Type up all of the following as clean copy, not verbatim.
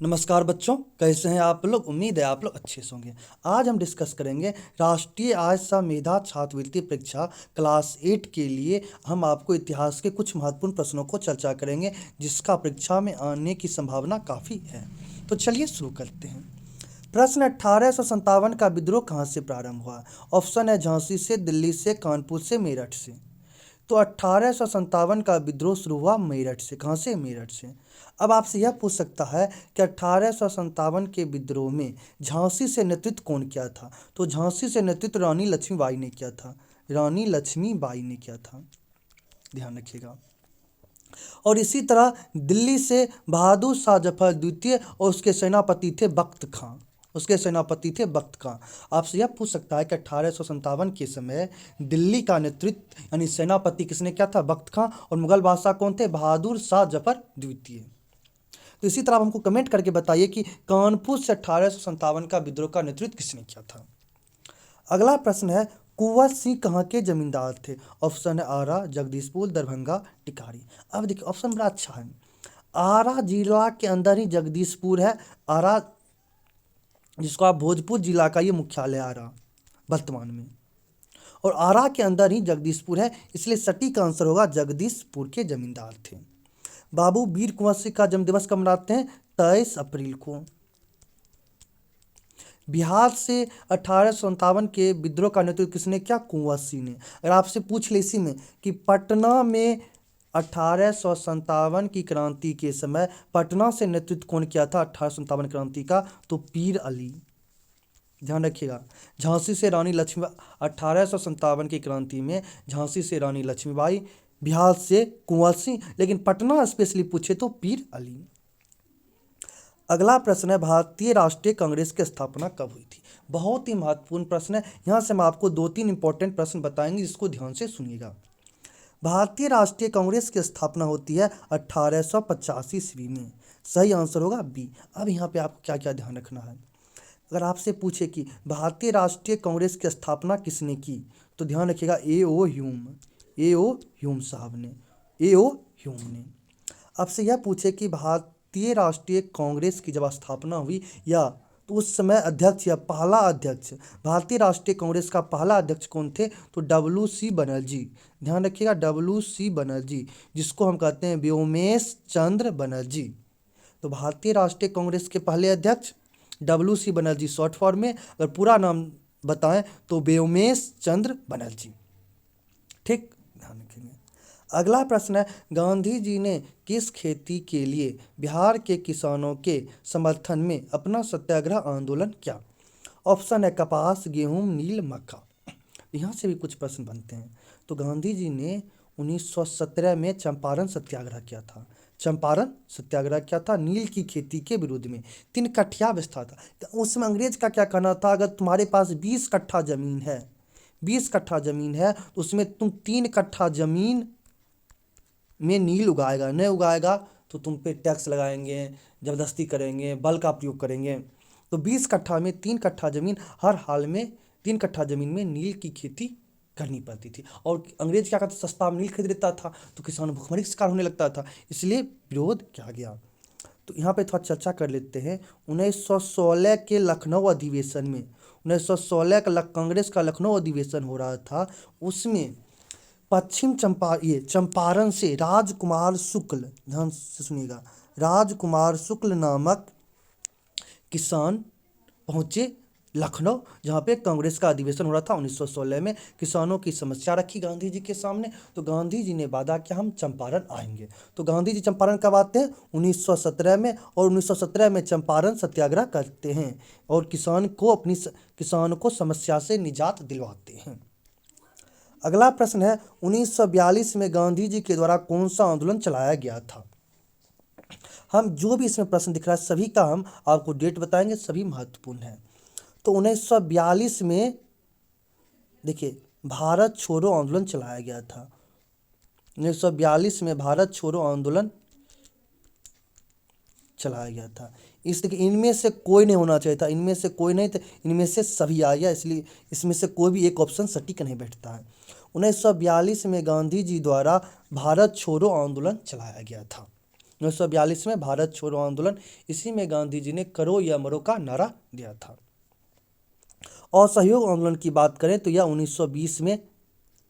नमस्कार बच्चों, कैसे हैं आप लोग। उम्मीद है आप लोग अच्छे से होंगे। आज हम डिस्कस करेंगे राष्ट्रीय आय सह मेधा छात्रवृत्ति परीक्षा क्लास 8 के लिए। हम आपको इतिहास के कुछ महत्वपूर्ण प्रश्नों को चर्चा करेंगे जिसका परीक्षा में आने की संभावना काफ़ी है। तो चलिए शुरू करते हैं। प्रश्न 1857 का विद्रोह कहाँ से प्रारंभ हुआ। ऑप्शन है झांसी से, दिल्ली से, कानपुर से, मेरठ से। तो 1857 का विद्रोह शुरू हुआ मेरठ से। कहाँ से? मेरठ से। अब आपसे यह पूछ सकता है कि 1857 के विद्रोह में झांसी से नेतृत्व कौन किया था। तो झांसी से नेतृत्व रानी लक्ष्मीबाई ने किया था। रानी लक्ष्मीबाई ने किया था, ध्यान रखिएगा। और इसी तरह दिल्ली से बहादुर शाह जफर द्वितीय और उसके सेनापति थे बख्त खां। आपसे यह पूछ सकता है कि 1857 के समय दिल्ली का नेतृत्व यानी सेनापति किसने किया था? बख्त खां। और मुगल बादशाह कौन थे? बहादुर शाह जफर द्वितीय। तो इसी तरह आप हमको कमेंट करके बताइए कि कानपुर से 1857 का विद्रोह का नेतृत्व किसने किया था। अगला प्रश्न है, कुंवर सिंह कहाँ के जमींदार थे। ऑप्शन है आरा, जगदीशपुर, दरभंगा, टिकारी। अब देखिए ऑप्शन बड़ा अच्छा है। आरा जिला के अंदर ही जगदीशपुर है। आरा जिसको आप भोजपुर जिला का ये मुख्यालय आरा वर्तमान में, और आरा के अंदर ही जगदीशपुर है, इसलिए सटीक आंसर होगा जगदीशपुर के जमींदार थे। बाबू वीर कुंवर सिंह का जन्म दिवस कब मनाते हैं? 23 अप्रैल को। बिहार से 1857 के विद्रोह का नेतृत्व किसने किया? कुंवर सिंह ने। अगर आपसे पूछ ले इसी में कि पटना में 1857 की क्रांति के समय पटना से नेतृत्व कौन किया था 1857 क्रांति का? तो पीर अली, ध्यान रखिएगा। झांसी से रानी लक्ष्मी 1857 की क्रांति में झांसी से रानी लक्ष्मीबाई, बिहार से कुंवर सिंह, लेकिन पटना स्पेशली पूछे तो पीर अली। अगला प्रश्न है, भारतीय राष्ट्रीय कांग्रेस की स्थापना कब हुई थी। बहुत ही महत्वपूर्ण प्रश्न है। यहाँ से हम आपको 2-3 इंपॉर्टेंट प्रश्न बताएंगे जिसको ध्यान से सुनिएगा। भारतीय राष्ट्रीय कांग्रेस की स्थापना होती है 1885 ईस्वी में। सही आंसर होगा बी। अब यहाँ पे आपको क्या क्या ध्यान रखना है। अगर आपसे पूछे कि भारतीय राष्ट्रीय कांग्रेस की स्थापना किसने की, तो ध्यान रखिएगा ए.ओ. ह्यूम साहब ने। ए.ओ. ह्यूम ने। आपसे यह पूछे कि भारतीय राष्ट्रीय कांग्रेस की जब स्थापना हुई या तो उस समय अध्यक्ष या पहला अध्यक्ष, भारतीय राष्ट्रीय कांग्रेस का पहला अध्यक्ष कौन थे? तो डब्ल्यू.सी. बनर्जी। ध्यान रखिएगा डब्ल्यू.सी. बनर्जी, जिसको हम कहते हैं व्योमेश चंद्र बनर्जी। तो भारतीय राष्ट्रीय कांग्रेस के पहले अध्यक्ष डब्ल्यू.सी. बनर्जी शॉर्ट फॉर्म में। अगर पूरा नाम बताएं तो व्योमेश चंद्र बनर्जी। ठीक, ध्यान रखेंगे। अगला प्रश्न है, गांधी जी ने किस खेती के लिए बिहार के किसानों के समर्थन में अपना सत्याग्रह आंदोलन किया। ऑप्शन है कपास, गेहूं, नील, मक्का। यहाँ से भी कुछ प्रश्न बनते हैं। तो गांधी जी ने 1917 में चंपारण सत्याग्रह किया था। नील की खेती के विरोध में। 3 कठिया व्यवस्था था। तो उस समय अंग्रेज का क्या कहना था, अगर तुम्हारे पास 20 कट्ठा जमीन है, 20 कट्ठा जमीन है तो उसमें तुम 3 कट्ठा जमीन में नील उगाएगा, नहीं उगाएगा तो तुम पे टैक्स लगाएंगे, जबरदस्ती करेंगे, बल का प्रयोग करेंगे। तो 20 कट्ठा में 3 कट्ठा जमीन, हर हाल में 3 कट्ठा जमीन में नील की खेती करनी पड़ती थी। और अंग्रेज क्या करते, सस्ता नील खरीद लेता था तो किसान भुखमरी का शिकार होने लगता था, इसलिए विरोध किया गया। तो यहाँ पे थोड़ा चर्चा कर लेते हैं। 1916 के लखनऊ अधिवेशन में, 1916 का कांग्रेस का लखनऊ अधिवेशन हो रहा था, उसमें पश्चिम चंपारण से राजकुमार शुक्ल, ध्यान से सुनिएगा, राजकुमार शुक्ल नामक किसान पहुंचे लखनऊ, जहां पे कांग्रेस का अधिवेशन हो रहा था 1916 में। किसानों की समस्या रखी गांधी जी के सामने, तो गांधी जी ने वादा किया हम चंपारण आएंगे। तो गांधी जी चंपारण कब आते हैं? 1917 में। और 1917 में चंपारण सत्याग्रह करते हैं और किसान को समस्या से निजात दिलवाते हैं। अगला प्रश्न है, 1942 में गांधी जी के द्वारा कौन सा आंदोलन चलाया गया था। हम जो भी इसमें प्रश्न दिख रहा है सभी का हम आपको डेट बताएंगे, सभी महत्वपूर्ण है। तो 1942 में देखिए भारत छोड़ो आंदोलन चलाया गया था। 1942 में भारत छोड़ो आंदोलन चलाया गया था। इसलिए इनमें से कोई नहीं होना चाहिए था, इनमें से कोई नहीं था, इनमें से सभी आ गया, इसलिए इसमें से कोई भी एक ऑप्शन सटीक नहीं बैठता है। 1942 में गांधी जी द्वारा भारत छोड़ो आंदोलन चलाया गया था। 1942 में भारत छोड़ो आंदोलन, इसी में गांधी जी ने करो या मरो का नारा दिया था। असहयोग आंदोलन की बात करें तो यह 1920 में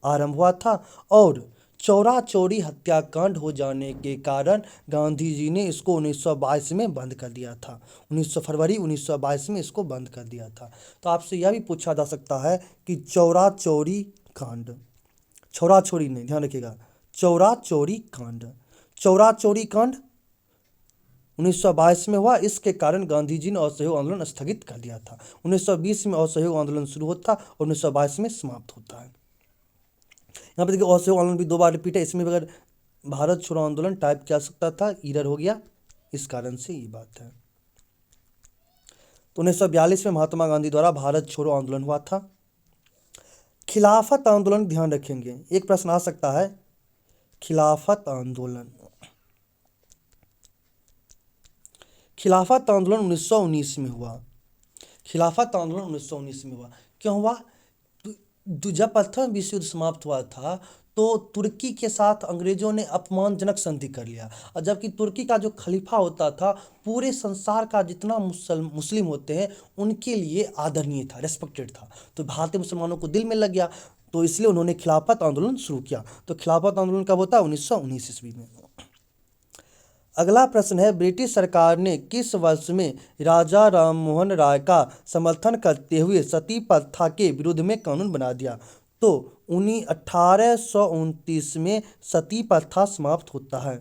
आरंभ हुआ था और चौरा चौरी हत्याकांड हो जाने के कारण गांधी जी ने इसको 1922 में बंद कर दिया था। 19 फरवरी 1922 में इसको बंद कर दिया था। तो आपसे यह भी पूछा जा सकता है कि चौरा चौरी कांड, चौरा चौरी नहीं, ध्यान रखिएगा, चौरा चौरी कांड, चौरा चौरी कांड 1922 में हुआ, इसके कारण गांधी जी ने असहयोग आंदोलन स्थगित कर दिया था। 1920 में असहयोग आंदोलन शुरू होता है और 1922 में समाप्त होता है। यहाँ पे देखिए असहयोग आंदोलन भी 2 बार रिपीट है, इसमें भी अगर भारत छोड़ो आंदोलन टाइप किया सकता था, एरर हो गया, इस कारण से ये बात है। तो 1942 में महात्मा गांधी द्वारा भारत छोड़ो आंदोलन हुआ था। खिलाफत आंदोलन ध्यान रखेंगे, एक प्रश्न आ सकता है, खिलाफत आंदोलन, खिलाफत आंदोलन 1919 में हुआ। खिलाफत आंदोलन 1919 में हुआ, क्यों हुआ? जब प्रथम विश्व युद्ध समाप्त हुआ था तो तुर्की के साथ अंग्रेजों ने अपमानजनक संधि कर लिया, और जबकि तुर्की का जो खलीफा होता था पूरे संसार का जितना मुस्लिम होते हैं उनके लिए आदरणीय था, रेस्पेक्टेड था, तो भारतीय मुसलमानों को दिल में लग गया, तो इसलिए उन्होंने खिलाफत आंदोलन शुरू किया। तो खिलाफत आंदोलन कब होता है? 1919 ईस्वी में। अगला प्रश्न है, ब्रिटिश सरकार ने किस वर्ष में राजा राममोहन राय का समर्थन करते हुए सती प्रथा के विरुद्ध में कानून बना दिया? तो 1829 में सती प्रथा समाप्त होता है।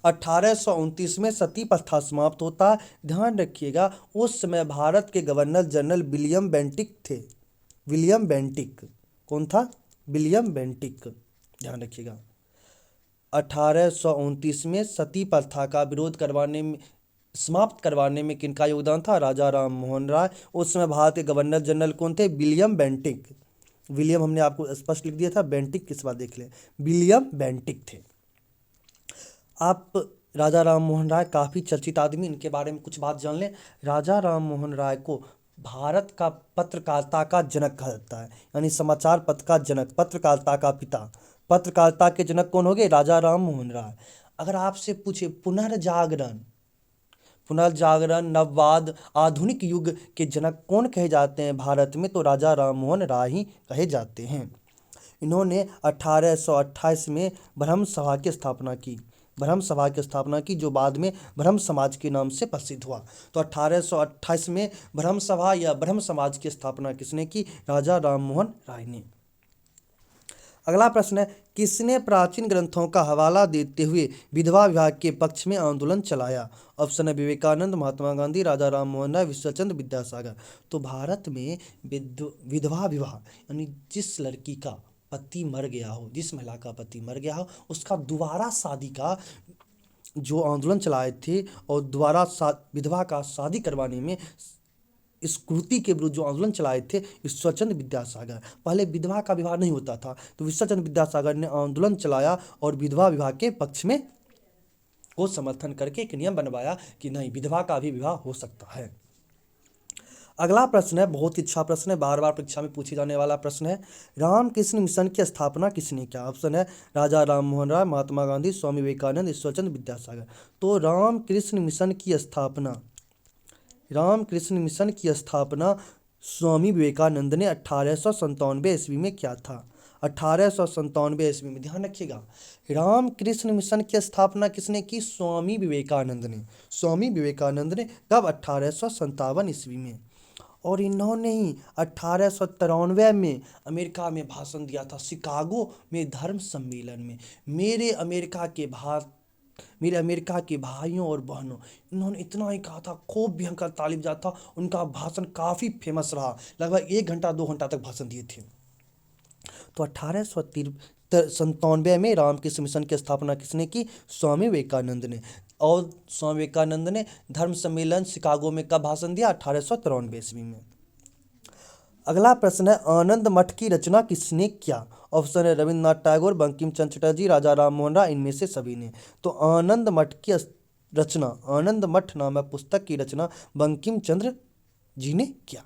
1829 में सती प्रथा समाप्त होता है। ध्यान रखिएगा, उस समय भारत के गवर्नर जनरल विलियम बेंटिक थे। विलियम बेंटिक कौन था? विलियम बेंटिक, ध्यान रखिएगा। 1829 में सती प्रथा का विरोध करवाने में, समाप्त करवाने में किनका योगदान था? राजा राम मोहन राय। उस समय भारत के गवर्नर जनरल कौन थे? William Bentinck. विलियम हमने आपको स्पष्ट लिख दिया था, बेंटिक किस बार देख लें, विलियम बेंटिक थे। आप राजा राम मोहन राय काफ़ी चर्चित आदमी, इनके बारे में कुछ बात जान लें। राजा राम मोहन राय को भारत का पत्रकारिता का जनक कहा जाता है, यानी समाचार पत्र का जनक, पत्रकारिता का पिता। पत्रकारिता के जनक कौन हो गए? राजा राम मोहन राय। अगर आपसे पूछे पुनर्जागरण, पुनर्जागरण, नववाद, आधुनिक युग के जनक कौन कहे जाते हैं भारत में? तो राजा राम मोहन राय ही कहे जाते हैं। इन्होंने 1828 में ब्रह्म सभा की स्थापना की, ब्रह्म सभा की स्थापना की, जो बाद में ब्रह्म समाज के नाम से प्रसिद्ध हुआ। तो 1828 में ब्रह्म सभा या ब्रह्म समाज की स्थापना किसने की? राजा राम मोहन राय ने। अगला प्रश्न है, किसने प्राचीन ग्रंथों का हवाला देते हुए विधवा विवाह के पक्ष में आंदोलन चलाया? ऑप्शन है विवेकानंद, महात्मा गांधी, राजा राम मोहन राय, विश्वचंद्र विद्यासागर। तो भारत में विधवा विवाह यानी जिस लड़की का पति मर गया हो, जिस महिला का पति मर गया हो, उसका दोबारा शादी का जो आंदोलन चलाए थे और दोबारा विधवा का शादी करवाने में इस कुरीति के विरुद्ध जो आंदोलन चलाए थे विश्वचंद्र विद्यासागर। पहले विधवा का विवाह नहीं होता था, तो विश्वचंद्र विद्यासागर ने आंदोलन चलाया और विधवा विवाह के पक्ष में को समर्थन करके एक नियम बनवाया कि नहीं, विधवा का भी विवाह हो सकता है। अगला प्रश्न है, बहुत ही अच्छा प्रश्न है, बार बार परीक्षा में पूछे जाने वाला प्रश्न है, रामकृष्ण मिशन की स्थापना किसने किया? ऑप्शन है राजा राम मोहन राय, महात्मा गांधी, स्वामी विवेकानंद, ईश्वरचंद्र विद्यासागर। तो रामकृष्ण मिशन की स्थापना, रामकृष्ण मिशन की स्थापना स्वामी विवेकानंद ने 1897 ईस्वी में किया था। 1897 ईस्वी में, ध्यान रखिएगा, रामकृष्ण मिशन की स्थापना किसने की? स्वामी विवेकानंद ने। स्वामी विवेकानंद ने कब? 1857 ईस्वी में। और इन्होंने ही 1893 में अमेरिका में भाषण दिया था, शिकागो में धर्म सम्मेलन में। मेरे अमेरिका के भाइयों और बहनों, इन्होंने इतना ही कहा था, खूब भयंकर तालिब जाता था, उनका भाषण काफ़ी फेमस रहा, लगभग 1 घंटा 2 घंटा तक भाषण दिए थे। तो 1897 में रामकृष्ण मिशन की स्थापना किसने की? स्वामी विवेकानंद ने। और स्वामी विवेकानंद ने धर्म सम्मेलन शिकागो में कब भाषण दिया? 1893 ईस्वी में। अगला प्रश्न है, आनंद मठ की रचना किसने किया? ऑप्शन है रविन्द्रनाथ टैगोर, बंकिम चंद्र चटर्जी, राजा राम मोहन राय, इनमें से सभी ने। तो आनंद मठ की रचना, आनंद मठ नामक पुस्तक की रचना बंकिम चंद्र जी ने किया।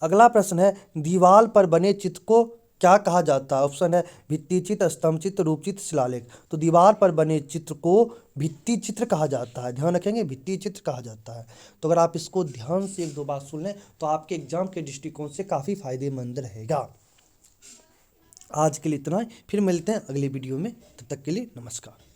अगला प्रश्न है, दीवाल पर बने चित्र को क्या कहा जाता है? ऑप्शन है भित्ति चित्र, स्तंभ चित्र, रूप चित्र, शिलालेख। तो दीवार पर बने चित्र को भित्ति चित्र कहा जाता है। ध्यान रखेंगे, भित्ति चित्र कहा जाता है। तो अगर आप इसको ध्यान से एक दो बार सुन लें तो आपके एग्जाम के दृष्टिकोण से काफ़ी फायदेमंद रहेगा। आज के लिए इतना ही, फिर मिलते हैं अगले वीडियो में। तब तक के लिए नमस्कार।